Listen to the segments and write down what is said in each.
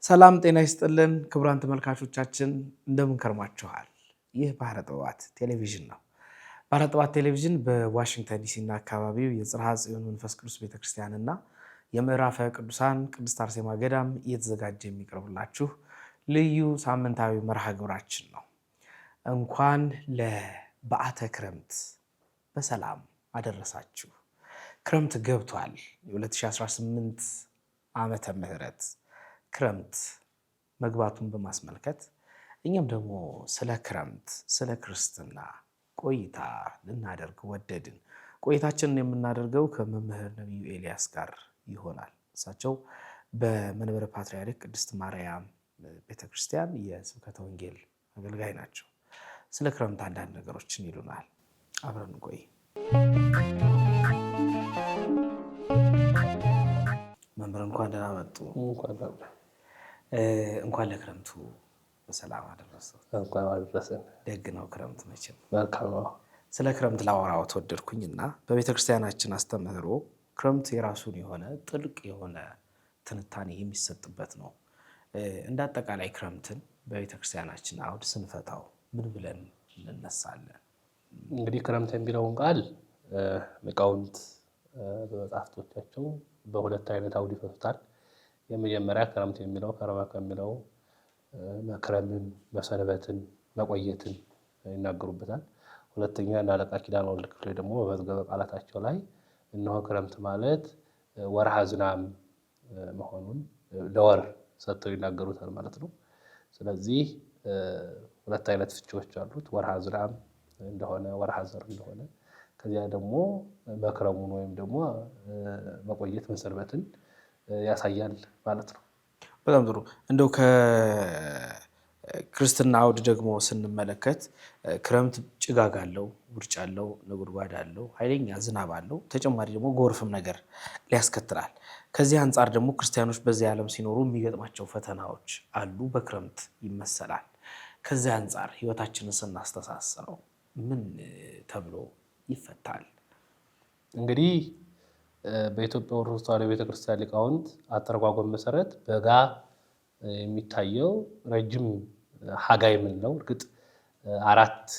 ሰላም ጤና ይስጥልን ክቡራን ተመልካቾቻችን እንደምን ከርማችኋል? ይህ ባህረ ጥበባት ቴሌቪዥን ነው። ባህረ ጥበባት ቴሌቪዥን በዋሽንግተን ዲሲ እና አካባቢው የጽርሐ ጽዮን መንፈስ ቅዱስ ቤተክርስቲያንና የምዕራፈ ቅዱሳን ቅድስት አርሴማ ገዳም እየተዘጋጀ የሚቀርብላችሁ ልዩ ሳምንታዊ መርሃ ግብራችን ነው። እንኳን ለበዓተ ክረምት በሰላም አደረሳችሁ። ክረምት ገብቷል። የ2018 ዓመተ ምህረት ክረምት መግባቱን በማስመልከት እኛም ደግሞ ስለ ክረምት ስለ ክርስትና ቆይታ ልናደርግ ወደድን። ቆይታችንን የምናደርገው ከመምህር ነቢዩ ኤልያስ ጋር ይሆናል። እሳቸው በመንበረ ፓትርያርክ ቅድስት ማርያም ቤተክርስቲያን የስብከተ ወንጌል አገልጋይ ናቸው። ስለ ክረምት አንዳንድ ነገሮችን ይሉናል። አብረን ቆይ። መምህር እንኳን ደህና መጡ። እንኳን ለክረምቱ በሰላም አደረሰው። እንኳን አደረሰን። ደግ ነው ክረምት መቼም። መልካም ነው። ስለ ክረምት ላወራው ተወደድኩኝና በቤተክርስቲያናችን አስተምህሮ ክረምት የራሱን የሆነ ጥልቅ የሆነ ትንታኔ የሚሰጥበት ነው። እንደ አጠቃላይ ክረምትን በቤተክርስቲያናችን አውድ ስንፈታው ምን ብለን እንነሳለን? እንግዲህ ክረምት የሚለውን ቃል ሊቃውንት በመጽሐፍቶቻቸው በሁለት አይነት አውድ ይፈቱታል። የመጀመሪያ ክረምት የሚለው ከረማ ከሚለው መክረምን፣ መሰንበትን፣ መቆየትን ይናገሩበታል። ሁለተኛ እና አለቃ ኪዳነ ወልድ ክፍሌ ደግሞ በመዝገበ ቃላታቸው ላይ እነሆ ክረምት ማለት ወርሃ ዝናብ መሆኑን ለወር ሰጥተው ይናገሩታል ማለት ነው። ስለዚህ ሁለት አይነት ፍቺዎች አሉት። ወርሃ ዝናብ እንደሆነ ወርሃ ዘር እንደሆነ ከዚያ ደግሞ መክረሙን ወይም ደግሞ መቆየት መሰንበትን ያሳያል ማለት ነው። በጣም ጥሩ። እንደው ከክርስትና አውድ ደግሞ ስንመለከት ክረምት ጭጋግ አለው፣ ውርጭ አለው፣ ነጎድጓድ አለው፣ ኃይለኛ ዝናብ አለው፣ ተጨማሪ ደግሞ ጎርፍም ነገር ሊያስከትላል። ከዚህ አንጻር ደግሞ ክርስቲያኖች በዚህ ዓለም ሲኖሩ የሚገጥማቸው ፈተናዎች አሉ፣ በክረምት ይመሰላል። ከዚህ አንጻር ህይወታችንን ስናስተሳስረው ምን ተብሎ ይፈታል? እንግዲህ በኢትዮጵያ ኦርቶዶክስ ተዋሕዶ ቤተክርስቲያን ሊቃውንት አተረጓጎም መሰረት በጋ የሚታየው ረጅም ሀጋይ የምንለው እርግጥ 4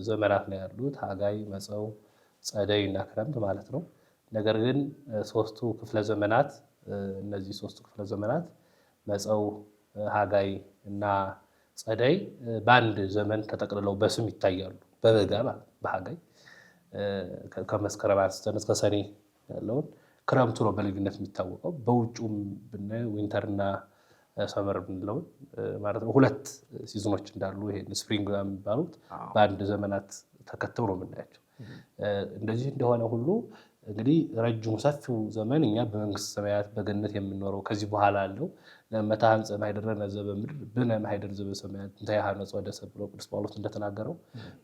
ዘመናት ነው ያሉት፣ ሀጋይ፣ መጸው፣ ጸደይ እና ክረምት ማለት ነው። ነገር ግን ሶስቱ ክፍለ ዘመናት እነዚህ ሶስቱ ክፍለ ዘመናት መጸው፣ ሀጋይ እና ጸደይ በአንድ ዘመን ተጠቅልለው በስም ይታያሉ። በበጋ ማለት በሀጋይ ከመስከረም አንስተን እስከ ሰኔ ያለውን ክረምቱ ነው በልዩነት የሚታወቀው። በውጩም ብናየው ዊንተርና ሰመር ብንለውን ማለት ነው ሁለት ሲዝኖች እንዳሉ ይሄ ስፕሪንግ የሚባሉት በአንድ ዘመናት ተከተው ነው የምናያቸው። እንደዚህ እንደሆነ ሁሉ እንግዲህ ረጅሙ ሰፊው ዘመን እኛ በመንግስተ ሰማያት በገነት የምንኖረው ከዚህ በኋላ አለው መታህንጽ ማይደረነ ዘበምድር ብነ ማይደር ዘበሰማያት እንተ ያሐነጽ ወደሰ ብሎ ቅዱስ ጳውሎስ እንደተናገረው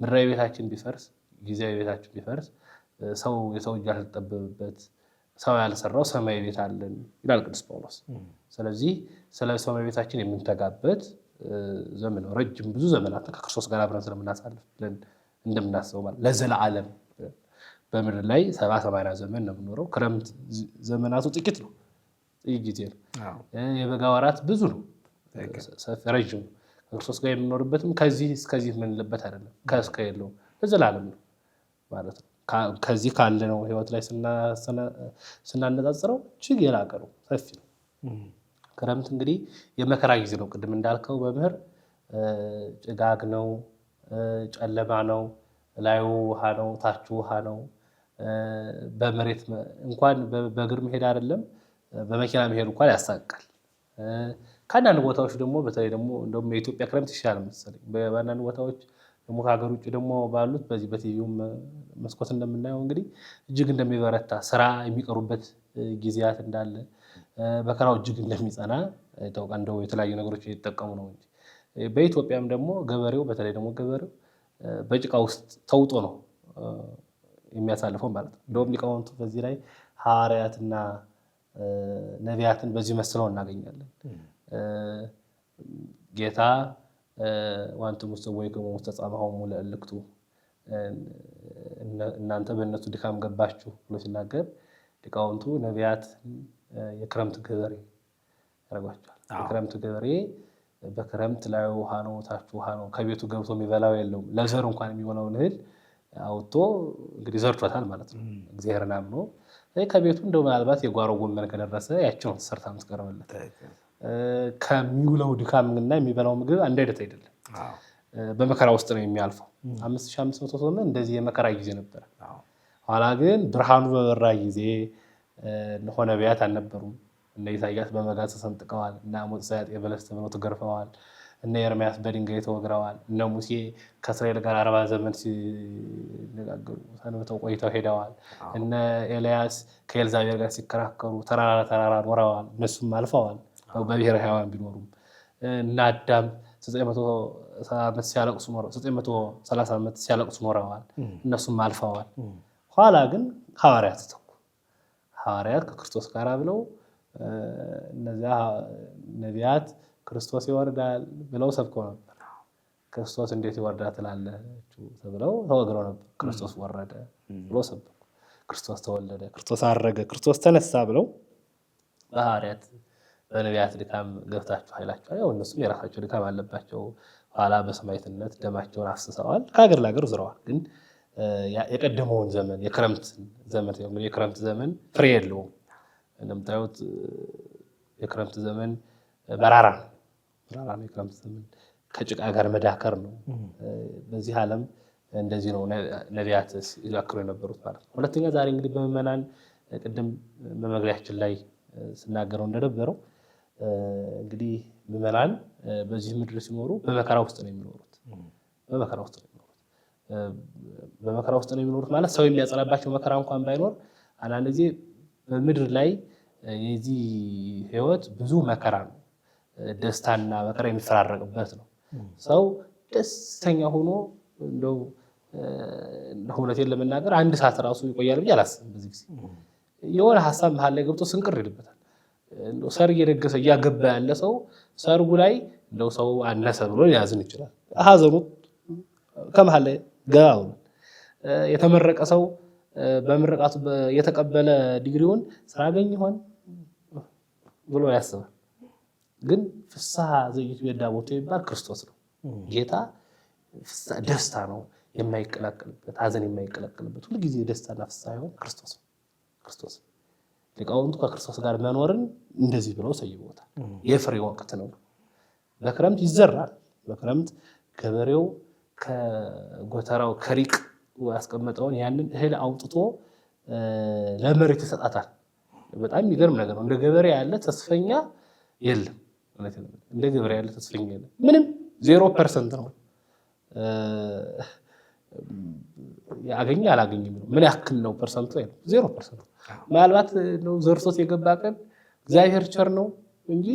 ምድራዊ ቤታችን ቢፈርስ ጊዜያዊ ቤታችን ቢፈርስ ሰው የሰው እጅ ያልተጠበበበት ሰው ያልሰራው ሰማያዊ ቤት አለን ይላል ቅዱስ ጳውሎስ። ስለዚህ ስለ ሰማያዊ ቤታችን የምንተጋበት ዘመን ነው። ረጅም ብዙ ዘመናት ከክርስቶስ ጋር አብረን ስለምናሳልፍ ብለን እንደምናስበው ማለት ለዘላለም በምድር ላይ 70-80 ዘመን ነው የምንኖረው። ክረምት ዘመናቱ ጥቂት ነው፣ ጥቂት ጊዜ ነው። የበጋ ወራት ብዙ ነው፣ ረጅም ነው። ከክርስቶስ ጋር የምንኖርበትም ከዚህ እስከዚህ የምንልበት አይደለም፣ ከእስከ የለውም ለዘላለም ነው ማለት ነው። ከዚህ ካለነው ህይወት ላይ ስናነጻጽረው እጅግ የላቀ ነው፣ ሰፊ ነው። ክረምት እንግዲህ የመከራ ጊዜ ነው። ቅድም እንዳልከው መምህር ጭጋግ ነው፣ ጨለማ ነው፣ ላዩ ውሃ ነው፣ ታቹ ውሃ ነው። በመሬት እንኳን በእግር መሄድ አይደለም በመኪና መሄድ እንኳን ያሳቅቃል። ከአንዳንድ ቦታዎች ደግሞ በተለይ ደግሞ እንደውም የኢትዮጵያ ክረምት ይሻላል መሰለኝ። በአንዳንድ ቦታዎች ደግሞ ከሀገር ውጭ ደግሞ ባሉት በዚህ በቲቪውም መስኮት እንደምናየው እንግዲህ እጅግ እንደሚበረታ ስራ የሚቀሩበት ጊዜያት እንዳለ መከራው እጅግ እንደሚጸና ይታወቃል። እንደው የተለያዩ ነገሮች እየተጠቀሙ ነው እንጂ በኢትዮጵያም ደግሞ ገበሬው በተለይ ደግሞ ገበሬው በጭቃ ውስጥ ተውጦ ነው የሚያሳልፈው ማለት ነው። እንደውም ሊቃውንቱ በዚህ ላይ ሐዋርያትና ነቢያትን በዚህ መስለው እናገኛለን። ጌታ ዋንትሙ ሰወይክሙ ውስተ ጻማሆሙ ለእልክቱ እናንተ በእነሱ ድካም ገባችሁ ብሎ ሲናገር ሊቃውንቱ ነቢያት የክረምት ገበሬ ያደርጓቸዋል። የክረምት ገበሬ በክረምት ላይ ውሃ ነው፣ ታች ውሃ ነው፣ ከቤቱ ገብቶ የሚበላው የለውም። ለዘር እንኳን የሚሆነውን እህል አውጥቶ እንግዲህ ዘርቶታል ማለት ነው። እግዚአብሔርን አምኖ ከቤቱ እንደው ምናልባት የጓሮ ጎመን ከደረሰ ያቸው ሰርታ የምትቀርብለት ከሚውለው ድካምና የሚበላው ምግብ አንድ አይነት አይደለም። በመከራ ውስጥ ነው የሚያልፈው። 5500 ዘመን እንደዚህ የመከራ ጊዜ ነበረ። ኋላ ግን ብርሃኑ በበራ ጊዜ እነሆ ነቢያት አልነበሩም። እነ ኢሳያስ በመጋዝ ተሰንጥቀዋል። እነ አሞጽ የበለስ ተብለው ተገርፈዋል። እነ ኤርምያስ በድንጋይ ተወግረዋል። እነ ሙሴ ከእስራኤል ጋር 40 ዘመን ሲነጋገሩ ሰንብተው ቆይተው ሄደዋል። እነ ኤልያስ ከኤልዛቤል ጋር ሲከራከሩ ተራራ ኖረዋል። እነሱም አልፈዋል በብሔረ ሕያዋን ቢኖሩም። እነ አዳም 930 ዓመት ሲያለቅሱ ኖረዋል። እነሱም አልፈዋል። ኋላ ግን ሐዋርያት ተተኩ። ሐዋርያት ከክርስቶስ ጋር ብለው እነዚያ ነቢያት ክርስቶስ ይወርዳል ብለው ሰብከው ነበር። ክርስቶስ እንዴት ይወርዳል ትላላችሁ ተብለው ተወግረው ነበር። ክርስቶስ ወረደ ብለው ሰበኩ። ክርስቶስ ተወለደ፣ ክርስቶስ አረገ፣ ክርስቶስ ተነሳ ብለው በሐዋርያት በነቢያት ድካም ገብታችሁ ኃይላችኋል። ያው እነሱም የራሳቸው ድካም አለባቸው። ኋላ በሰማዕትነት ደማቸውን አፍስሰዋል፣ ከሀገር ለሀገር ዙረዋል። ግን የቀደመውን ዘመን የክረምት ዘመን ፍሬ የለውም። እንደምታዩት የክረምት ዘመን መራራ ነው። የክረምት ዘመን ከጭቃ ጋር መዳከር ነው። በዚህ ዓለም እንደዚህ ነው ነቢያት ይዛክሩ የነበሩት ማለት ነው። ሁለተኛ ዛሬ እንግዲህ በምዕመናን ቅድም በመግቢያችን ላይ ስናገረው እንደነበረው እንግዲህ ምዕመናን በዚህ ምድር ሲኖሩ በመከራ ውስጥ ነው የሚኖሩት። በመከራ ውስጥ ነው የሚኖሩት ማለት ሰው የሚያጸናባቸው መከራ እንኳን ባይኖር አንዳንድ ጊዜ በምድር ላይ የዚህ ሕይወት ብዙ መከራ ነው። ደስታና መከራ የሚፈራረቅበት ነው። ሰው ደስተኛ ሆኖ እንደው እውነቴን ለመናገር አንድ ሰዓት ራሱ ይቆያል ብዬ አላስብም። በዚህ ጊዜ የሆነ ሀሳብ መሀል ላይ ገብቶ ስንቅር ይልበታል። ሰርግ የደገሰ እያገባ ያለ ሰው ሰርጉ ላይ እንደው ሰው አነሰ ብሎ ሊያዝን ይችላል። ሀዘኑ ከመሀል ላይ ገባ ብሎ የተመረቀ ሰው በምርቃቱ የተቀበለ ዲግሪውን ስራ አገኝ ይሆን ብሎ ያስባል። ግን ፍስሐ ዘይቱ የዳቦቱ ይባል ክርስቶስ ነው። ጌታ ደስታ ነው የማይቀላቀልበት፣ ሀዘን የማይቀላቀልበት ሁልጊዜ ደስታና ፍስሐ ይሆን ክርስቶስ ነው። ክርስቶስ ሊቃውንቱ ከክርስቶስ ጋር መኖርን እንደዚህ ብለው ሰይመውታል። የፍሬ ወቅት ነው። በክረምት ይዘራል። በክረምት ገበሬው ከጎተራው ከሪቅ ያስቀመጠውን ያንን እህል አውጥቶ ለመሬት ይሰጣታል። በጣም የሚገርም ነገር ነው። እንደ ገበሬ ያለ ተስፈኛ የለም። እንደ ገበሬ ያለ ተስፈኛ የለም። ምንም 0% ነው። ያገኘ አላገኘም ነው። ምን ያክል ነው ፐርሰንቱ? 0%። ምናልባት ነው ዘርሶት የገባ ቀን እግዚአብሔር ቸር ነው እንጂ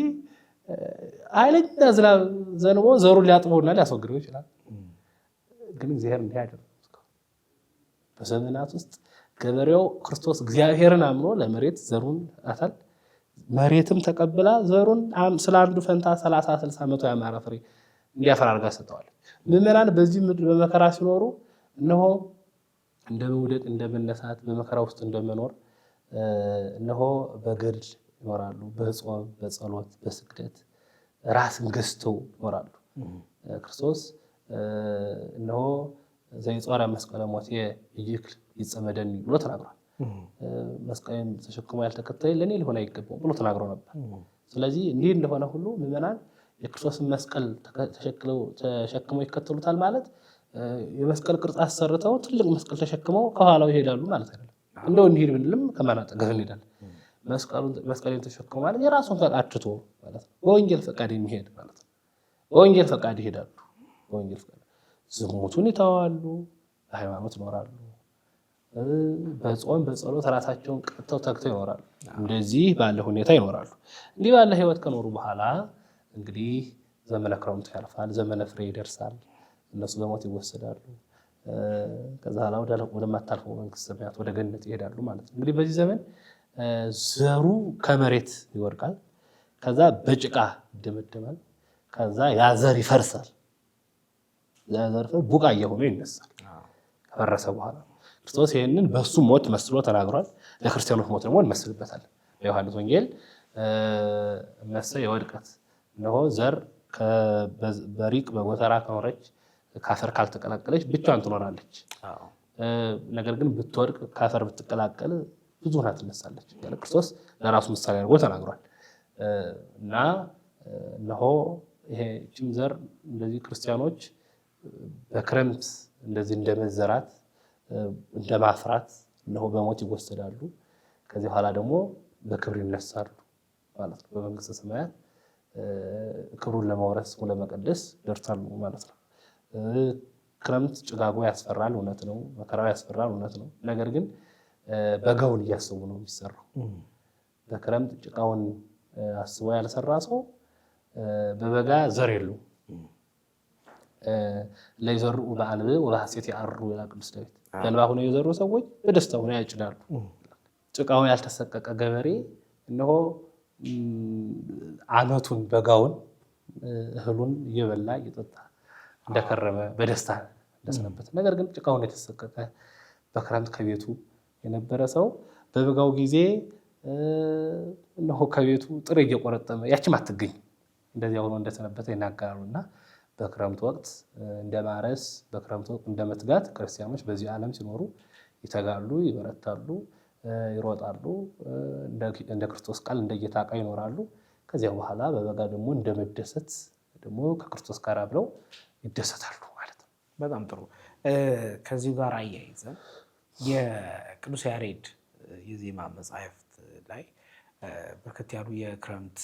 ኃይለኛ ዝናብ ዘንቦ ዘሩን ሊያጥበውና ሊያስወግደው ይችላል። ግን እግዚአብሔር እንዲህ አይደለም። በዘመናት ውስጥ ገበሬው ክርስቶስ እግዚአብሔርን አምኖ ለመሬት ዘሩን አታል መሬትም ተቀብላ ዘሩን ስለ አንዱ ፈንታ 30 60 መቶ ያማረ ፍሬ እንዲያፈራ አድርጋ ሰጠዋለች። ምዕመናን በዚህ ምድር በመከራ ሲኖሩ እነሆ እንደ መውደቅ እንደ መነሳት በመከራ ውስጥ እንደመኖር እነሆ በገድል ይኖራሉ። በጾም በጸሎት በስግደት ራስን ገዝተው ይኖራሉ። ክርስቶስ እነሆ ዘይጾረ መስቀለ ሞቴ ይክል ይጸመደኒ ብሎ ተናግሯል። መስቀልን ተሸክሞ ያልተከተለ ለኔ ሊሆን አይገባም ብሎ ተናግሮ ነበር። ስለዚህ እንዲህ እንደሆነ ሁሉ ምዕመናን የክርስቶስን መስቀል ተሸክመው ይከተሉታል ማለት የመስቀል ቅርጽ አሰርተው ትልቅ መስቀል ተሸክመው ከኋላው ይሄዳሉ ማለት አይደለም። እንደው እንሂድ ብንልም ከማን አጠገብ እንሄዳለን? መስቀልን ተሸክመው ማለት የራሱን ፈቃድ ትቶ ማለት ነው። በወንጌል ፈቃድ የሚሄድ ማለት ነው። በወንጌል ፈቃድ ይሄዳሉ። በወንጌል ፈቃድ ዝሙቱን ይተዋሉ፣ በሃይማኖት ይኖራሉ። በጾም በጸሎት ራሳቸውን ቀጥተው ተግተው ይኖራሉ። እንደዚህ ባለ ሁኔታ ይኖራሉ። እንዲህ ባለ ህይወት ከኖሩ በኋላ እንግዲህ ዘመነ ክረምቱ ያልፋል፣ ዘመነ ፍሬ ይደርሳል። እነሱ በሞት ይወሰዳሉ። ከዛ ኋላ ወደማታልፈው መንግስተ ሰማያት ወደ ገነት ይሄዳሉ ማለት ነው። እንግዲህ በዚህ ዘመን ዘሩ ከመሬት ይወድቃል። ከዛ በጭቃ ይደመደማል። ከዛ ያ ዘር ይፈርሳል። ዘር ቡቃያ ሆኖ ይነሳል። ከፈረሰ በኋላ ክርስቶስ ይህንን በሱ ሞት መስሎ ተናግሯል። ለክርስቲያኖች ሞት ደግሞ እንመስልበታለን። በዮሐንስ ወንጌል መሰ የወድቀት እነሆ ዘር በሪቅ በጎተራ ከኖረች ካፈር ካልተቀላቀለች ብቻዋን ትኖራለች። ነገር ግን ብትወድቅ ካፈር ብትቀላቀል ብዙ ሆና ትነሳለች ያለ ክርስቶስ ለራሱ ምሳሌ አድርጎ ተናግሯል። እና እነሆ ይሄ ጭም ዘር እንደዚህ ክርስቲያኖች በክረምት እንደዚህ እንደመዘራት እንደማፍራት እነሆ በሞት ይወሰዳሉ። ከዚህ በኋላ ደግሞ በክብር ይነሳሉ ማለት ነው። በመንግስተ ሰማያት ክብሩን ለመውረስ ለመቀደስ ደርሳሉ ማለት ነው። ክረምት ጭጋጉ ያስፈራል፣ እውነት ነው። መከራው ያስፈራል፣ እውነት ነው። ነገር ግን በጋውን እያሰቡ ነው የሚሰራው። በክረምት ጭቃውን አስቦ ያልሰራ ሰው በበጋ ዘር የለውም። ለይዘሩ በአንብዕ ወበሐሴት ያዕርሩ ይላል ቅዱስ ዳዊት። በእንባ ሆነው የዘሩ ሰዎች በደስታ ሆነው ያጭዳሉ። ጭቃውን ያልተሰቀቀ ገበሬ እነሆ ዓመቱን በጋውን እህሉን እየበላ እየጠጣ እንደከረመ በደስታ እንደሰነበት። ነገር ግን ጭቃውን የተሰቀቀ በክረምት ከቤቱ የነበረ ሰው በበጋው ጊዜ እነሆ ከቤቱ ጥሬ እየቆረጠመ ያችም አትገኝ እንደዚያ ሆኖ እንደሰነበተ ይናገራሉና በክረምት ወቅት እንደማረስ በክረምት ወቅት እንደመትጋት ክርስቲያኖች በዚህ ዓለም ሲኖሩ ይተጋሉ፣ ይበረታሉ፣ ይሮጣሉ፣ እንደ ክርስቶስ ቃል እንደ ጌታ ቃል ይኖራሉ። ከዚያ በኋላ በበጋ ደግሞ እንደመደሰት ደግሞ ከክርስቶስ ጋር አብረው ይደሰታሉ ማለት ነው። በጣም ጥሩ። ከዚሁ ጋር አያይዘን የቅዱስ ያሬድ የዜማ መጻሕፍት ላይ በርከት ያሉ የክረምት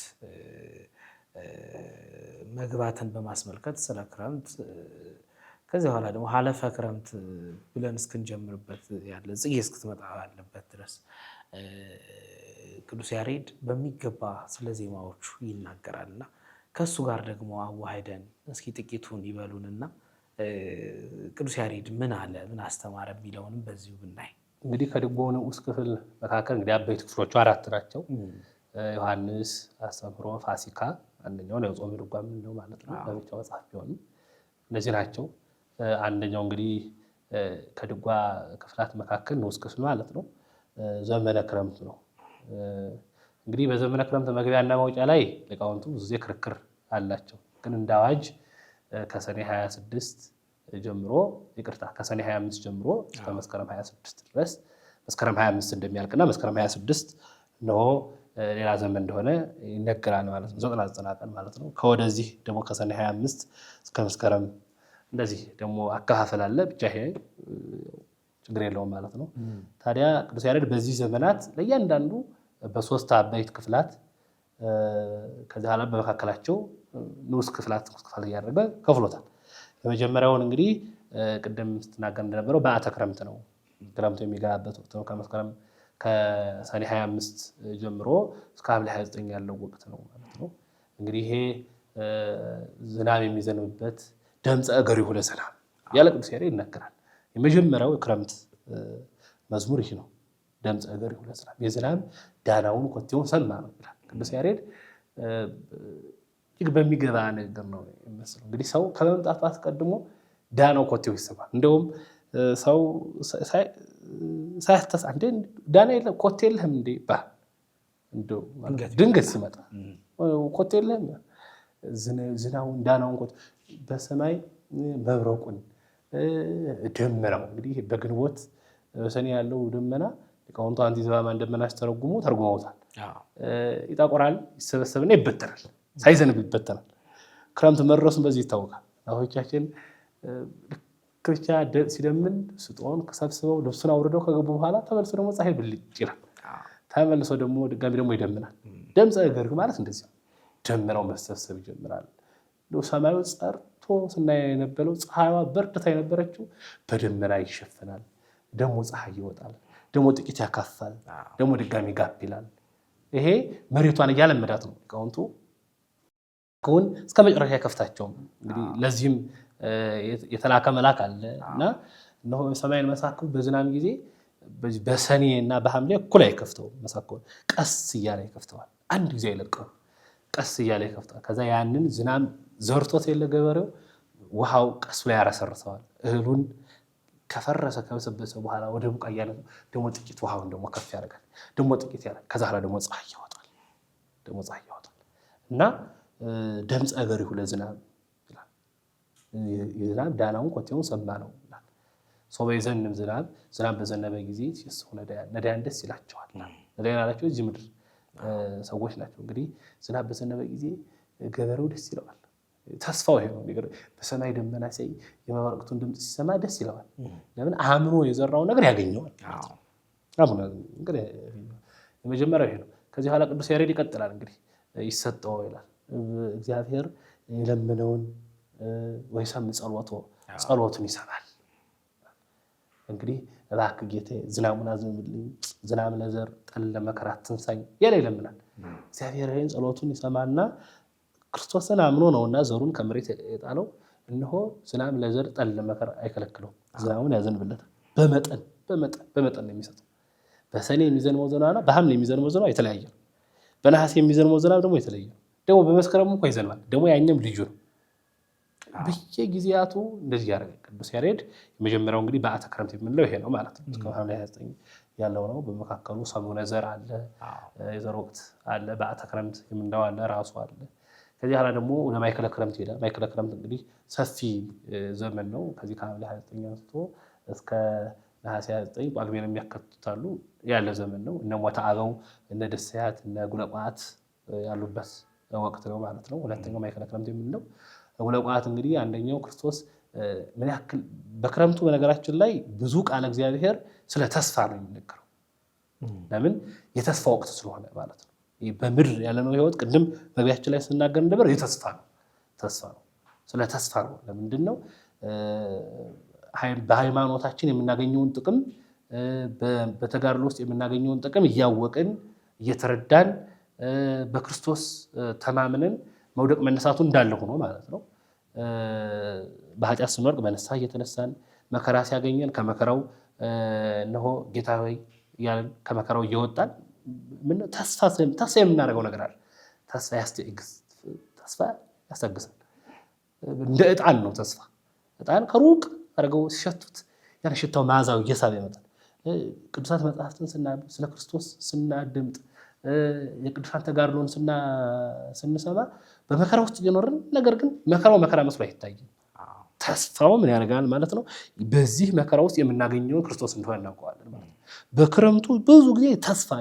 መግባትን በማስመልከት ስለ ክረምት ከዚህ በኋላ ደግሞ ሀለፈ ክረምት ብለን እስክንጀምርበት ያለ ጽጌ እስክትመጣ ያለበት ድረስ ቅዱስ ያሬድ በሚገባ ስለ ዜማዎቹ ይናገራልና ከእሱ ጋር ደግሞ አዋህደን እስኪ ጥቂቱን ይበሉንና ቅዱስ ያሬድ ምን አለ ምን አስተማረ የሚለውንም በዚሁ ብናይ። እንግዲህ ከድጓው ንዑስ ክፍል መካከል እንግዲህ አበይት ክፍሎቹ 4 ናቸው። ዮሐንስ፣ አስተምህሮ፣ ፋሲካ አንደኛው ነው። ጾመ ድጓ የምንለው ማለት ነው። ለብቻው መጽሐፍ ቢሆንም እነዚህ ናቸው። አንደኛው እንግዲህ ከድጓ ክፍላት መካከል ንዑስ ክፍል ማለት ነው ዘመነ ክረምት ነው። እንግዲህ በዘመነ ክረምት መግቢያና መውጫ ላይ ሊቃውንቱ ብዙ ጊዜ ክርክር አላቸው። ግን እንደ አዋጅ ከሰኔ 26 ጀምሮ ይቅርታ ከሰኔ 25 ጀምሮ እስከ መስከረም 26 ድረስ መስከረም 25 እንደሚያልቅና መስከረም 26 ነው ሌላ ዘመን እንደሆነ ይነገራል ማለት ነው። 99 ቀን ማለት ነው። ከወደዚህ ደግሞ ከሰኔ 25 እስከ መስከረም እንደዚህ ደግሞ አከፋፈል አለ። ብቻ ይሄ ችግር የለውም ማለት ነው። ታዲያ ቅዱስ ያሬድ በዚህ ዘመናት ለእያንዳንዱ በ3 አበይት ክፍላት ከዚህ በኋላ በመካከላቸው ንዑስ ክፍላት እያደረገ ከፍሎታል። የመጀመሪያውን እንግዲህ ቅድም ስትናገር እንደነበረው በዓተ ክረምት ነው። ክረምቱ የሚገባበት ወቅት ነው። ከሰኔ 25 ጀምሮ እስከ ሐምሌ 29 ያለው ወቅት ነው ማለት ነው። እንግዲህ ይሄ ዝናብ የሚዘንብበት ድምፀ እገሪሁ ለዝናብ ያለ ቅዱስ ያሬድ ይናገራል። የመጀመሪያው የክረምት መዝሙር ይህ ነው። ድምፀ እገሪሁ ለዝናብ የዝናብ ዳናውን ኮቴውን ሰማ ነው ይላል ቅዱስ ያሬድ። እጅግ በሚገባ ነገር ነው የሚመስለው። እንግዲህ ሰው ከመምጣቱ አስቀድሞ ዳናው ኮቴው ይሰማል። እንደውም ሰው ሳያስተሳ እንደ ዳና የለም ኮቴ የለህም እንዴ ባል እንደው ድንገት ሲመጣ ኮቴ የለህም ዝናቡን ዳናውን ኮቴ በሰማይ መብረቁን ደመናው እንግዲህ በግንቦት ሰኔ ያለው ደመና ሊቃውንቱ አንቲ ዘባማን ደመና ተርጉመውታል። ይጠቆራል፣ ይሰበሰብና ይበተናል። ሳይዘንብ ይበተናል። ክረምት መድረሱን በዚህ ይታወቃል። አባቶቻችን ብቻ ሲደምን ስጦን ሰብስበው ልብሱን አውርደው ከገቡ በኋላ ተመልሶ ደግሞ ፀሐይ ብልጭ ይላል። ተመልሶ ደግሞ ድጋሚ ደግሞ ይደምናል። ድምፀ እገሪሁ ማለት እንደዚህ ነው። ደመናው መሰብሰብ ይጀምራል። ሰማዩ ጸርቶ ስናይ የነበረው ፀሐይዋ በርድታ የነበረችው በደመና ይሸፈናል። ደግሞ ፀሐይ ይወጣል። ደግሞ ጥቂት ያካፋል። ደግሞ ድጋሚ ጋብ ይላል። ይሄ መሬቷን እያለመዳት ነው። ሊቃውንቱ ከውን እስከ መጨረሻ አይከፍታቸውም። እንግዲህ ለዚህም የተላከ መልአክ አለ እና እነሆ ሰማይን መሳክው በዝናብ ጊዜ በሰኔ እና በሐምሌ እኩል አይከፍተውም። መሳክው ቀስ እያለ ይከፍተዋል። አንድ ጊዜ አይለቀውም። ቀስ እያለ ይከፍተዋል። ከዛ ያንን ዝናብ ዘርቶት የለ ገበሬው ውሃው ቀስ ብሎ ያረሰርሰዋል። እህሉን ከፈረሰ ከበሰበሰ በኋላ ወደ ቡቃያ ደግሞ ጥቂት ውሃውን ደግሞ ከፍ ያደርጋል። ደግሞ ጥቂት ያደርጋል። ከዛ ደግሞ ፀሐይ ይወጣል። ደግሞ ፀሐይ ያወጣል እና ድምፀ በሪሁ ለዝናብ ይላል። የዝናብ ዳናውን ኮቴውን ሰማ ነው ይላል። ሶበ ይዘንብ ዝናብ በዘነበ ጊዜ ሲስሑ ነዳያን ደስ ይላቸዋል። ነዳያን ያላቸው እዚህ ምድር ሰዎች ናቸው። እንግዲህ ዝናብ በዘነበ ጊዜ ገበሬው ደስ ይለዋል። ተስፋው ይሄ ነው። በሰማይ ደመና ሲያይ የመባረቅቱን ድምፅ ሲሰማ ደስ ይለዋል። ለምን አምኖ የዘራው ነገር ያገኘዋል። እንግዲህ የመጀመሪያው ይሄ ነው። ከዚህ በኋላ ቅዱስ ያሬድ ይቀጥላል። እንግዲህ ይሰጠው ይላል እግዚአብሔር የለመነውን ወይሰምዕ ጸሎቶ ጸሎቱን ይሰማል። እንግዲህ እባክህ ጌታዬ ዝናቡን አዝንብልኝ፣ ዝናብ ለዘር ጠል ለመከራ አትንሳኝ ያለ ይለምናል። እግዚአብሔር ይህን ጸሎቱን ይሰማና ክርስቶስን አምኖ ነውና ዘሩን ከመሬት የጣለው እነሆ ዝናብ ለዘር ጠል ለመከራ አይከለክለውም፣ ዝናቡን ያዘንብለታል። በመጠን ነው የሚሰጠው። በሰኔ የሚዘንበው ዝናብና በሐምሌ የሚዘንበው ዝናብ የተለያየ ነው። በነሐሴ የሚዘንበው ዝናብ ደግሞ የተለያየ ነው። ደግሞ በመስከረም እንኳ ይዘንባል። ደግሞ ያኛም ልዩ ነው። በየጊዜያቱ እንደዚህ ያደርጋል ቅዱስ ያሬድ። የመጀመሪያው እንግዲህ በዓተ ክረምት የምንለው ይሄ ነው ማለት ነው። እስከ ሐምሌ 29 ያለው ነው። በመካከሉ ሰሙነ ዘር አለ፣ የዘር ወቅት አለ፣ በዓተ ክረምት የምንለው አለ፣ ራሱ አለ። ከዚህ በኋላ ደግሞ ወደ ማይከለ ክረምት ይሄዳል። ማይከለ ክረምት እንግዲህ ሰፊ ዘመን ነው። ከዚህ ከሐምሌ 29 አንስቶ እስከ ነሐሴ 29 ጳጉሜን የሚያካትታሉ ያለ ዘመን ነው። እነ ሞተ አበው፣ እነ ደሰያት፣ እነ ጉለቋት ያሉበት ወቅት ነው ማለት ነው። ሁለተኛው ማይከለ ክረምት የምንለው ጉለቋት እንግዲህ አንደኛው ክርስቶስ ምን ያክል በክረምቱ በነገራችን ላይ ብዙ ቃለ እግዚአብሔር ስለ ተስፋ ነው የሚነገረው። ለምን የተስፋ ወቅት ስለሆነ ማለት ነው። በምድር ያለነው ህይወት ቅድም መግቢያችን ላይ ስናገር ነበር የተስፋ ነው። ስለ ተስፋ ነው። ለምንድን ነው በሃይማኖታችን የምናገኘውን ጥቅም በተጋድሎ ውስጥ የምናገኘውን ጥቅም እያወቅን እየተረዳን በክርስቶስ ተማምነን መውደቅ መነሳቱ እንዳለ ሆኖ ማለት ነው። በኃጢአት ስንወድቅ በንስሐ እየተነሳን መከራ ሲያገኘን ከመከራው እነሆ ጌታ ሆይ እያልን ከመከራው እየወጣን ተስፋ የምናደርገው ነገር አለ። ተስፋ ያስታግሳል። እንደ ዕጣን ነው ተስፋ። ዕጣን ከሩቅ አድርገው ሲሸቱት ያን ሽታው መዓዛው እየሳበ ይመጣል። ቅዱሳት መጽሐፍትን ስናነብ ስለ ክርስቶስ ስናድምጥ የቅዱሳን ተጋድሎን ስንሰማ በመከራ ውስጥ እየኖርን ነገር ግን መከራው መከራ መስሎ አይታይም። ተስፋው ምን ያደርጋል ማለት ነው። በዚህ መከራ ውስጥ የምናገኘውን ክርስቶስ እንደሆነ እናውቀዋለን ማለት ነው። በክረምቱ ብዙ ጊዜ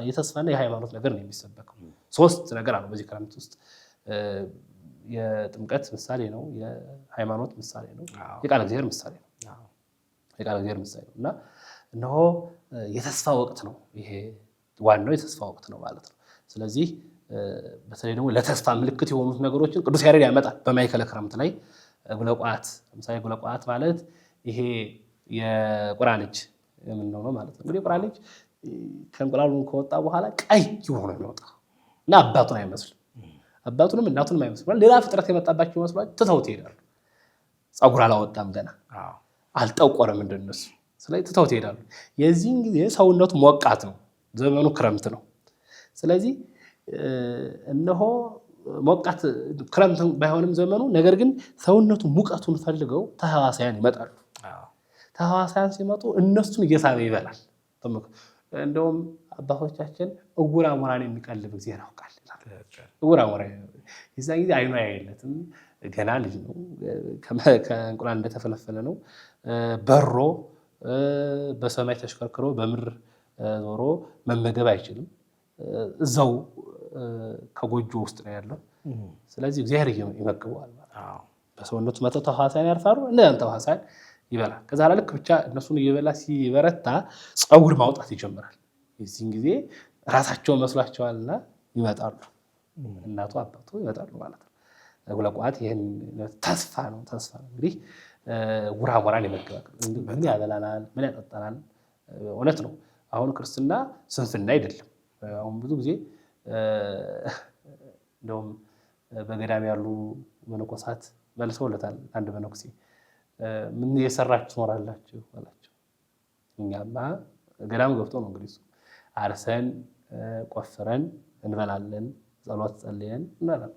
የተስፋና የሃይማኖት ነገር ነው የሚሰበከው። ሶስት ነገር አለው በዚህ ክረምት ውስጥ። የጥምቀት ምሳሌ ነው፣ የሃይማኖት ምሳሌ ነው፣ የቃለ እግዚአብሔር ምሳሌ ነው። እና እነሆ የተስፋ ወቅት ነው ይሄ ዋናው የተስፋ ወቅት ነው ማለት ነው። ስለዚህ በተለይ ደግሞ ለተስፋ ምልክት የሆኑት ነገሮችን ቅዱስ ያሬድ ያመጣል በማይከለ ክረምት ላይ። ጉለቋት ለምሳሌ ጉለቋት ማለት ይሄ የቁራ ልጅ የምንለው ነው ማለት ነው። እንግዲህ ቁራ ልጅ ከእንቁላሉን ከወጣ በኋላ ቀይ ሆኖ የሚወጣ እና አባቱን አይመስልም፣ አባቱንም እናቱንም አይመስልም። ሌላ ፍጥረት የመጣባቸው ይመስሏል፣ ትተውት ይሄዳሉ። ፀጉር አላወጣም ገና አልጠቆረም እንደነሱ። ስለዚህ ትተውት ይሄዳሉ። የዚህን ጊዜ ሰውነቱ ሞቃት ነው፣ ዘመኑ ክረምት ነው። ስለዚህ እነሆ ሞቃት ክረምት ባይሆንም ዘመኑ፣ ነገር ግን ሰውነቱ ሙቀቱን ፈልገው ተሐዋሳያን ይመጣሉ። ተሐዋሳያን ሲመጡ እነሱን እየሳበ ይበላል። እንደውም አባቶቻችን እውር አሞራን የሚቀልብ ጊዜ ያውቃል። እውር አሞራ የዛን ጊዜ አይኑ አያየለትም፣ ገና ልጅ ነው፣ ከእንቁላል እንደተፈለፈለ ነው። በሮ በሰማይ ተሽከርክሮ በምድር ዞሮ መመገብ አይችልም። እዛው ከጎጆ ውስጥ ነው ያለው። ስለዚህ እግዚአብሔር ይመግበዋል። በሰውነቱ መጥተው ተሐዋሳያን ያርፋሉ፣ እነዚያን ተሐዋሳያን ይበላል። ከዛ ልክ ብቻ እነሱን እየበላ ሲበረታ ፀጉር ማውጣት ይጀምራል። የዚህን ጊዜ ራሳቸው መስሏቸዋልና ይመጣሉ፣ እናቱ አባቱ ይመጣሉ ማለት ነው። ጉለቋት ይህን ተስፋ ነው። እንግዲህ ዕውር አሞራን ይመግባል። ምን ያበላናል፣ ምን ያጠጣናል? እውነት ነው። አሁን ክርስትና ስንፍና አይደለም። አሁን ብዙ ጊዜ እንደውም በገዳም ያሉ መነኮሳት መልሰውለታል። አንድ መነኩሴ ምን የሰራችሁ ትኖራላችሁ አላቸው። እኛማ ገዳም ገብቶ ነው እንግዲህ አርሰን ቆፍረን እንበላለን፣ ጸሎት ጸልየን እንላለን።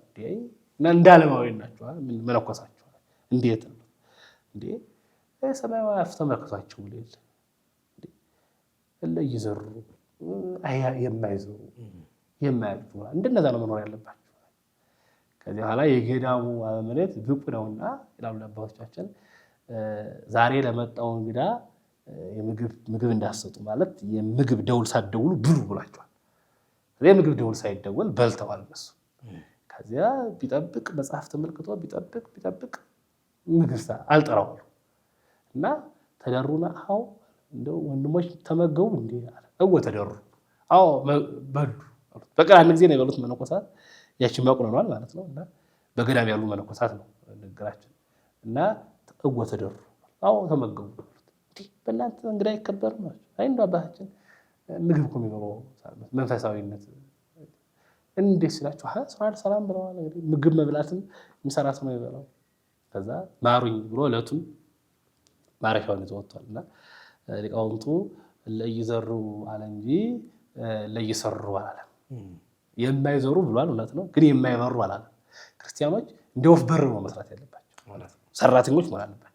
እንዳለማዊ ናቸው መነኮሳቸው። እንዴት ነው እንዴ? ሰማያዊ አፍ ተመልክቷቸው ሌል እለ ይዘሩ የማይዘሩ የማያልፉ እንደነዛ ነው መኖር ያለባቸው። ከዚህ በኋላ የገዳሙ አበምኔት ብቁ ነውና ይላሉ አባቶቻችን ዛሬ ለመጣው እንግዳ ምግብ እንዳሰጡ ማለት የምግብ ደውል ሳትደውሉ ብሉ ብሏቸዋል። የምግብ ደውል ሳይደወል በልተዋል እነሱ። ከዚያ ቢጠብቅ መጽሐፍ ተመልክቶ ቢጠብቅ ምግብ አልጠራው እና ተደሩና አዎ እንደው ወንድሞች ተመገቡ እንዴ አለ። ተደሩ አዎ በሉ። በቀን አንድ ጊዜ ነው የበሉት መነኮሳት። ያችን ማቁነኗል ማለት ነው። እና በገዳም ያሉ መነኮሳት ነው ንግራችን። እና ተደሩ አዎ ተመገቡ። እንዴ በእናንተ እንግዳ አይከበርም ማለት አይ እንደው አባታችን ምግብ እኮ የሚበላው መንፈሳዊነት እንዴት ስላችሁ ሰላም ብለዋል። እንግዲህ ምግብ መብላትን የሚሰራ ሰው ነው ይበላው። ከዛ ማሩኝ ብሎ ዕለቱን ማረሻውን ይዞ ወጥቷል። እና ሊቃውንቱ ለይዘሩ አለ እንጂ ለይሰሩ አላለም። የማይዘሩ ብሏል፣ እውነት ነው። ግን የማይበሩ አላለም። ክርስቲያኖች እንደ ወፍ በር ነው መስራት ያለባቸው፣ ሰራተኞች መሆን አለባቸው።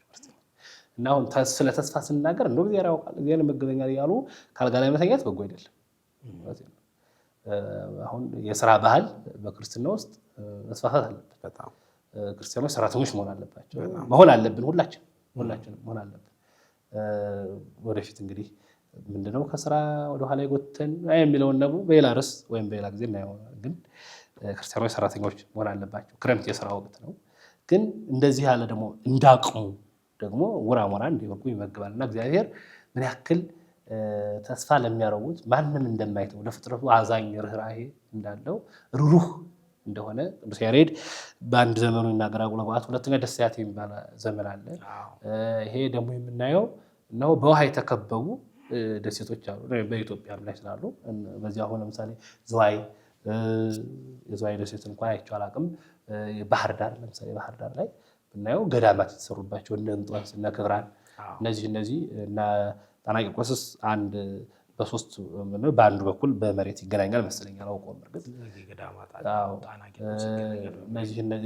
እና አሁን ስለ ተስፋ ስንናገር እንደው እግዚአብሔር ያውቃል እግዚአብሔር መገበኛል እያሉ ካልጋ ላይ መተኛት በጎ አይደለም። አሁን የስራ ባህል በክርስትና ውስጥ መስፋፋት አለበት። በጣም ክርስቲያኖች ሰራተኞች መሆን አለባቸው፣ መሆን አለብን። ሁላችንም መሆን አለብን። ወደፊት እንግዲህ ምንድነው ከስራ ወደ ኋላ ይጎተን የሚለውን ነው በሌላ ርዕስ ወይም በሌላ ጊዜ እናየዋለን። ግን ክርስቲያኖች ሰራተኞች መሆን አለባቸው። ክረምት የስራ ወቅት ነው። ግን እንደዚህ ያለ ደግሞ እንዳቅሙ ደግሞ ውራሞራ እንዲወርቁ ይመግባል። እና እግዚአብሔር ምን ያክል ተስፋ ለሚያረጉት ማንም እንደማይተው ለፍጥረቱ አዛኝ ርኅራኄ እንዳለው ሩሩህ እንደሆነ ቅዱስ ያሬድ በአንድ ዘመኑ ይናገራል። ቁልቁለት ሁለተኛ ደስያት የሚባል ዘመን አለ። ይሄ ደግሞ የምናየው ነው በውሃ የተከበቡ ደሴቶች አሉ በኢትዮጵያም ላይ ስላሉ። በዚህ አሁን ለምሳሌ የዝዋይ ደሴት እንኳን አይቼው አላውቅም። ባህር ዳር ለምሳሌ ባህር ዳር ላይ ብናየው ገዳማት የተሰሩባቸው እነ እንጦንስ እነ ክብራን እነዚህ እና ጣና ቂርቆስስ አንድ በሶስት በአንዱ በኩል በመሬት ይገናኛል መሰለኝ አላውቀውም። እርግጥ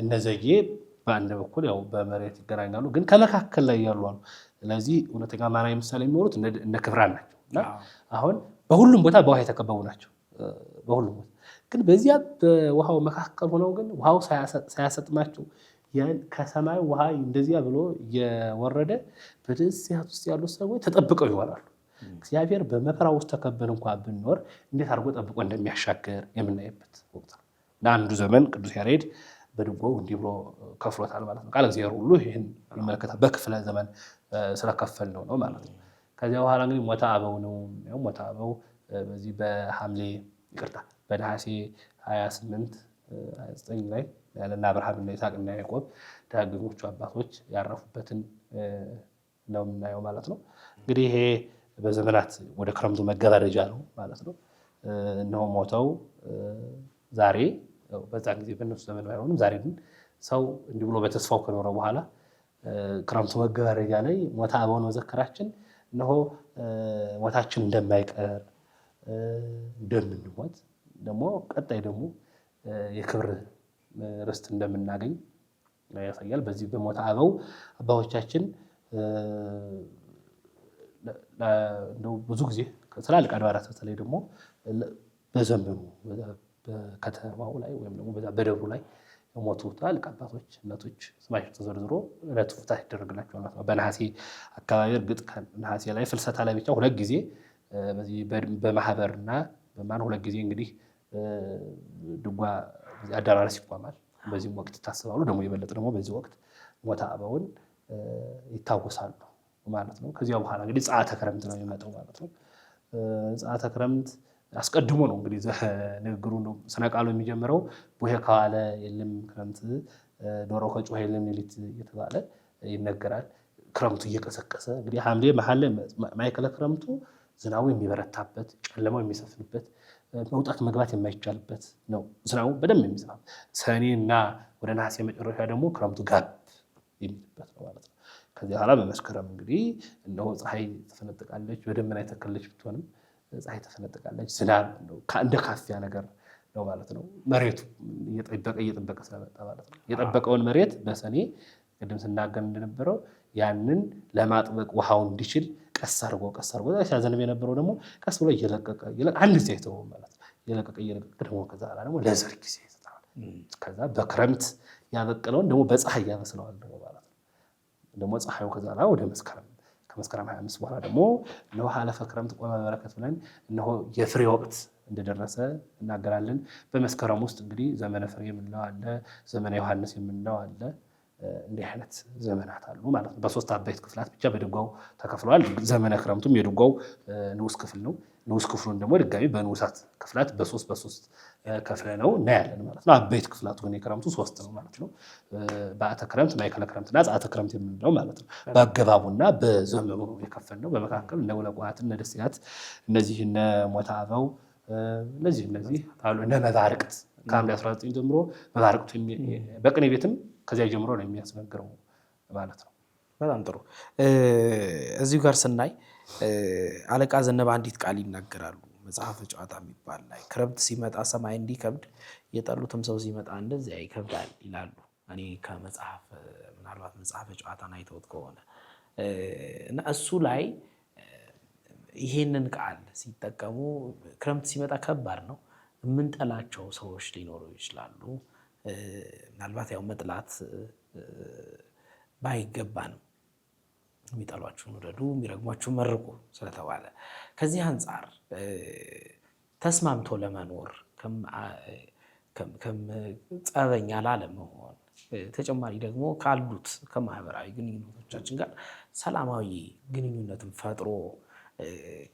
እነዘጌ በአንድ በኩል ያው በመሬት ይገናኛሉ፣ ግን ከመካከል ላይ ያሉ አሉ። ስለዚህ እውነተኛ ማናዊ ምሳሌ የሚኖሩት እነ ክብራን ናቸው። እና አሁን በሁሉም ቦታ በውሃ የተከበቡ ናቸው። በሁሉም ቦታ ግን በዚያ በውሃው መካከል ሆነው ግን ውሃው ሳያሰጥማቸው ከሰማይ ውሃ እንደዚያ ብሎ እየወረደ በደሴት ውስጥ ያሉ ሰዎች ተጠብቀው ይሆናሉ። እግዚአብሔር በመከራ ውስጥ ተከበን እንኳን ብንኖር እንዴት አድርጎ ጠብቆ እንደሚያሻገር የምናይበት ወቅት ነው። ለአንዱ ዘመን ቅዱስ ያሬድ በድጓው እንዲህ ብሎ ከፍሎታል ማለት ነው። ቃል እግዚአብሔር ሁሉ ይህን ይመለከታል። በክፍለ ዘመን ስለከፈል ነው ማለት ነው። ከዚያ በኋላ እንግዲህ ሞተ አበው ነው። ሞተ አበው በዚህ በነሐሴ 28 29 ላይ ያለና አብርሃምና ይስሐቅና ያዕቆብ ደጋጎቹ አባቶች ያረፉበትን ነው የምናየው ማለት ነው። እንግዲህ ይሄ በዘመናት ወደ ክረምቱ መገባደጃ ነው ማለት ነው። እነሆ ሞተው ዛሬ በዛ ጊዜ በእነሱ ዘመን ባይሆንም ዛሬ ግን ሰው እንዲህ ብሎ በተስፋው ከኖረ በኋላ ክረምቱ መገባደጃ ላይ ሞተ አበውን መዘከራችን እነሆ ሞታችን እንደማይቀር እንደምንሞት ደግሞ ቀጣይ ደግሞ የክብር ርስት እንደምናገኝ ያሳያል። በዚህ በሞተ አበው አባቶቻችን እንደው ብዙ ጊዜ ትላልቅ አድባራት በተለይ ደግሞ በዘመኑ በከተማው ላይ ወይም ደግሞ በደብሩ ላይ የሞቱ ትላልቅ አባቶች እናቶች ስማቸው ተዘርዝሮ ዕለቱ ፍታት ይደረግላቸው ማለት ነው። በነሐሴ አካባቢ እርግጥ ነሐሴ ላይ ፍልሰታ ላይ ብቻ ሁለት ጊዜ በዚህ በማህበርና በማን ሁለት ጊዜ እንግዲህ ድጓ አደራረስ ይቋማል። በዚህም ወቅት ይታሰባሉ። ደግሞ የበለጠ ደግሞ በዚህ ወቅት ሞተ አበውን ይታወሳሉ ማለት ነው። ከዚያ በኋላ እንግዲህ ጸአተ ክረምት ነው የሚመጣው ማለት ነው። ጸአተ ክረምት አስቀድሞ ነው እንግዲህ ንግግሩ ነው ስነ ቃሉ የሚጀምረው ቡሄ ከዋለ የለም ክረምት፣ ዶሮ ከጮኸ የለም ሌሊት እየተባለ ይነገራል። ክረምቱ እየቀሰቀሰ እንግዲህ ሐምሌ መሀል ላይ ማዕከለ ክረምቱ ዝናቡ የሚበረታበት ጨለማው የሚሰፍንበት መውጣት መግባት የማይቻልበት ነው። ዝናቡ በደንብ የሚዘንብ ሰኔና ወደ ነሐሴ መጨረሻ ደግሞ ክረምቱ ጋብ የሚልበት ነው ማለት ነው። ከዚህ በኋላ በመስከረም እንግዲህ እነሆ ፀሐይ ተፈነጥቃለች። በደመና የተከለች ብትሆንም ፀሐይ ተፈነጥቃለች። ዝናብ እንደ ካፊያ ነገር ነው ማለት ነው። መሬቱ እየጠበቀ ስለመጣ ማለት ነው። የጠበቀውን መሬት በሰኔ ቅድም ስናገር እንደነበረው ያንን ለማጥበቅ ውሃውን እንዲችል ቀስ አድርጎ ሲያዘንብ የነበረው ደግሞ ቀስ ብሎ እየለቀቀ አንድ ጊዜ አይተወውም ማለት ነው። የለቀቀ ደግሞ ከዛ ደግሞ ለዘር ጊዜ ይሰጣል። ከዛ በክረምት ያበቀለውን ደግሞ በፀሐይ ያበስለዋል ደግሞ ማለት ነው። ደግሞ ፀሐዩ ከዛ ወደ መስከረም ከመስከረም 25 በኋላ ደግሞ እነሆ ሀለፈ ክረምት ቆመ በረከት ብለን እነሆ የፍሬ ወቅት እንደደረሰ እናገራለን። በመስከረም ውስጥ እንግዲህ ዘመነ ፍሬ የምንለው አለ፣ ዘመነ ዮሐንስ የምንለው አለ። እንዲህ አይነት ዘመናት አሉ ማለት ነው። በሶስት አበይት ክፍላት ብቻ በድጓው ተከፍለዋል። ዘመነ ክረምቱም የድጓው ንዑስ ክፍል ነው። ንዑስ ክፍሉን ደግሞ ድጋሚ በንዑሳት ክፍላት በሶስት ከፍለ ነው እናያለን ማለት ነው። አበይት ክፍላቱ ግን የክረምቱ 3 ነው ማለት ነው። በአተ ክረምት፣ ማእከለ ክረምትና ጸአተ ክረምት የምንለው ማለት ነው። በአገባቡና በዘመኑ ነው የከፈልነው። በመካከል እነ ውለቋት፣ እነ ደስያት፣ እነዚህ እነ ሞታ አበው እነዚህ አሉ። እነ መባርቅት ከሐምሌ 19 ጀምሮ መባርቅቱ በቅኔ ቤትም ከዚያ ጀምሮ ነው የሚያስነግረው ማለት ነው። በጣም ጥሩ። እዚሁ ጋር ስናይ አለቃ ዘነበ አንዲት ቃል ይናገራሉ መጽሐፈ ጨዋታ የሚባል ላይ ክረምት ሲመጣ ሰማይ እንዲከብድ የጠሉትም ሰው ሲመጣ እንደዚያ ይከብዳል ይላሉ። እኔ ከመጽሐፍ ምናልባት መጽሐፈ ጨዋታን አይተውት ከሆነ እና እሱ ላይ ይሄንን ቃል ሲጠቀሙ ክረምት ሲመጣ ከባድ ነው፣ የምንጠላቸው ሰዎች ሊኖሩ ይችላሉ። ምናልባት ያው መጥላት ባይገባንም የሚጠሏችሁን ውደዱ፣ የሚረግሟችሁን መርቁ ስለተባለ ከዚህ አንጻር ተስማምቶ ለመኖር ጸበኛ ላለመሆን ተጨማሪ ደግሞ ካሉት ከማህበራዊ ግንኙነቶቻችን ጋር ሰላማዊ ግንኙነትን ፈጥሮ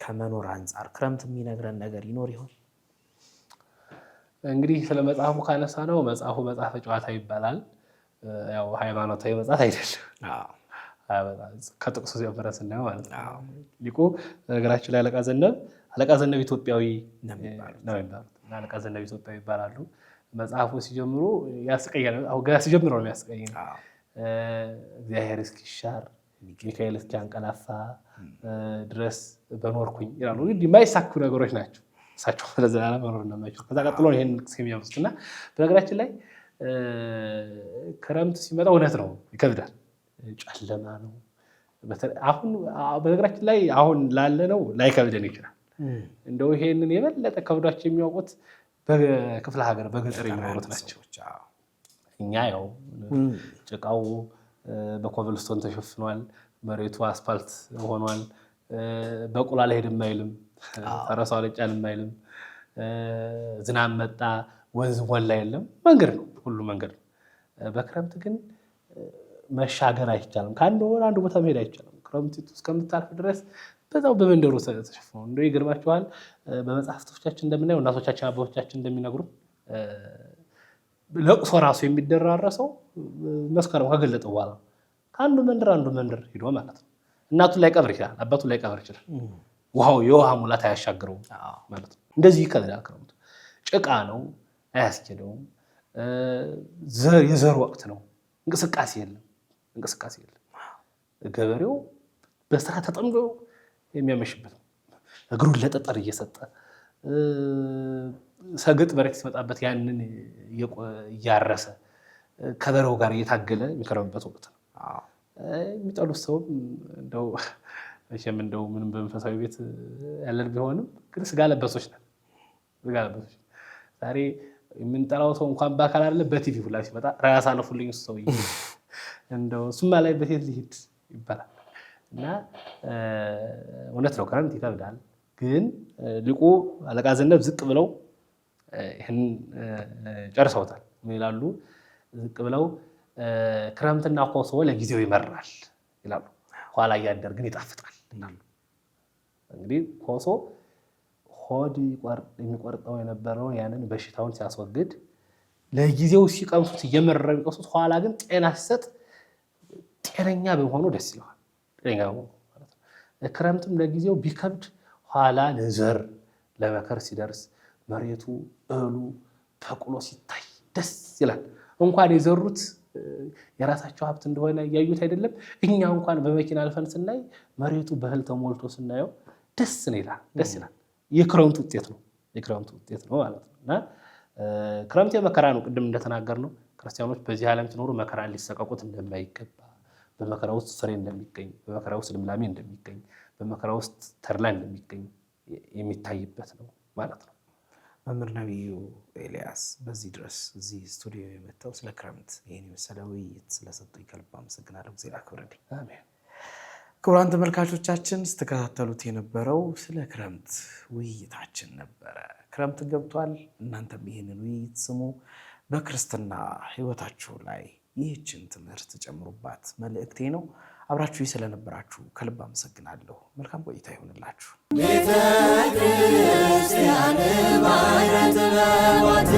ከመኖር አንጻር ክረምት የሚነግረን ነገር ይኖር ይሆን? እንግዲህ ስለ መጽሐፉ ካነሳ ነው መጽሐፉ መጽሐፈ ጨዋታ ይባላል። ያው ሃይማኖታዊ መጽሐፍ አይደለም። ከጥቅሱ ጀምረን ስናየው ማለት ነው። ሊቁ ነገራችን ላይ አለቃ ዘነብ ኢትዮጵያዊ ነው የሚባሉት። አለቃ ዘነብ ኢትዮጵያዊ ይባላሉ። መጽሐፉ ሲጀምሩ ያስቀያል። አሁን ገና ሲጀምሩ ነው የሚያስቀይ። እግዚአብሔር እስኪሻር ሚካኤል እስኪያንቀላፋ ድረስ በኖርኩኝ ይላሉ። እንግዲህ የማይሳኩ ነገሮች ናቸው። እሳቸው ለዘላለም መኖር እንደማይችሉ ከዛ ቀጥሎ ይሄን የሚያወስድ እና በነገራችን ላይ ክረምት ሲመጣ እውነት ነው ይከብዳል፣ ጨለማ ነው። አሁን በነገራችን ላይ አሁን ላለነው ላይከብደን ይችላል። እንደው ይሄንን የበለጠ ከብዷቸው የሚያውቁት በክፍለ ሀገር በገጠር የሚኖሩት ናቸው። እኛ ያው ጭቃው በኮብልስቶን ተሸፍኗል፣ መሬቱ አስፋልት ሆኗል። በቁላ አልሄድም አይልም፣ ፈረሱ አልጫንም አይልም። ዝናብ መጣ ወንዝ ሞላ የለም፣ መንገድ ነው፣ ሁሉ መንገድ ነው። በክረምት ግን መሻገር አይቻልም። ከአንድ ወር አንድ ቦታ መሄድ አይቻልም። ክረምቲቱ እስከምታልፍ ድረስ በዛው በመንደሩ ተሸፍነው እንደው ይገርማችኋል። በመጽሐፍቶቻችን እንደምናየው እናቶቻችን አባቶቻችን እንደሚነግሩ ለቅሶ ራሱ የሚደራረሰው መስከረም ከገለጠ በኋላ ከአንዱ መንደር አንዱ መንደር ሂዶ ማለት ነው። እናቱን ላይ ቀብር ይችላል፣ አባቱን ላይ ቀብር ይችላል። የውሃ ሙላት አያሻግረውም ማለት ነው። እንደዚህ ይከብዳል ክረምቱ። ጭቃ ነው፣ አያስኬደውም። የዘር ወቅት ነው፣ እንቅስቃሴ የለም። ገበሬው በስራ ተጠምዶ የሚያመሽበት ነው። እግሩን ለጠጠር እየሰጠ ሰገጥ መሬት ሲመጣበት ያንን እያረሰ ከበሬው ጋር እየታገለ የሚከረምበት ወቅት ነው። የሚጠሉት ሰውም እንደው መቼም እንደው ምንም በመንፈሳዊ ቤት ያለን ቢሆንም ግን ስጋ ለበሶች ነን። ዛሬ የምንጠላው ሰው እንኳን በአካል አይደለ በቲቪ ሁላ ሲመጣ ራስ አለፉልኝ ሰው እንደው እሱማ ላይ በቴት ሊሄድ ይባላል። እና እውነት ነው ክረምት ይከብዳል። ግን ሊቁ አለቃ ዘነብ ዝቅ ብለው ይህን ጨርሰውታል። ምን ይላሉ? ዝቅ ብለው ክረምትና ኮሶ ለጊዜው ይመራል ይላሉ፣ ኋላ እያደር ግን ይጣፍጣል ይላሉ። እንግዲህ ኮሶ ሆድ የሚቆርጠው የነበረውን ያንን በሽታውን ሲያስወግድ ለጊዜው ሲቀምሱት እየመረረ ቢቀምሱት ኋላ ግን ጤና ሲሰጥ ጤነኛ በመሆኑ ደስ ይለዋል። ጤነኛ በመሆኑ ማለት ነው። ክረምትም ለጊዜው ቢከብድ ኋላ ለዘር ለመከር ሲደርስ መሬቱ እህሉ በቅሎ ሲታይ ደስ ይላል። እንኳን የዘሩት የራሳቸው ሀብት እንደሆነ እያዩት አይደለም። እኛ እንኳን በመኪና አልፈን ስናይ መሬቱ በእህል ተሞልቶ ስናየው ደስ ይላል። የክረምቱ ውጤት ነው ማለት ነው። እና ክረምት የመከራ ነው። ቅድም እንደተናገርነው ክርስቲያኖች በዚህ ዓለም ሲኖሩ መከራ ሊሰቀቁት እንደማይገባ፣ በመከራ ውስጥ ፍሬ እንደሚገኝ፣ በመከራ ውስጥ ልምላሜ እንደሚገኝ፣ በመከራ ውስጥ ተድላ እንደሚገኝ የሚታይበት ነው ማለት ነው። መምህር ነቢዩ ኤልያስ በዚህ ድረስ እዚህ ስቱዲዮ የመጣው ስለ ክረምት ይህን የመሰለ ውይይት ስለሰጡኝ ከልብ አመሰግናለሁ። ጊዜ አክብረልኝ። አሜን። ክቡራን ተመልካቾቻችን ስትከታተሉት የነበረው ስለ ክረምት ውይይታችን ነበረ። ክረምት ገብቷል። እናንተም ይህንን ውይይት ስሙ። በክርስትና ሕይወታችሁ ላይ ይህችን ትምህርት ጨምሩባት መልእክቴ ነው። አብራችሁ ስለነበራችሁ ከልብ አመሰግናለሁ። መልካም ቆይታ ይሁንላችሁ። ቤተ ክርስቲያን ባሕረ ጥበባት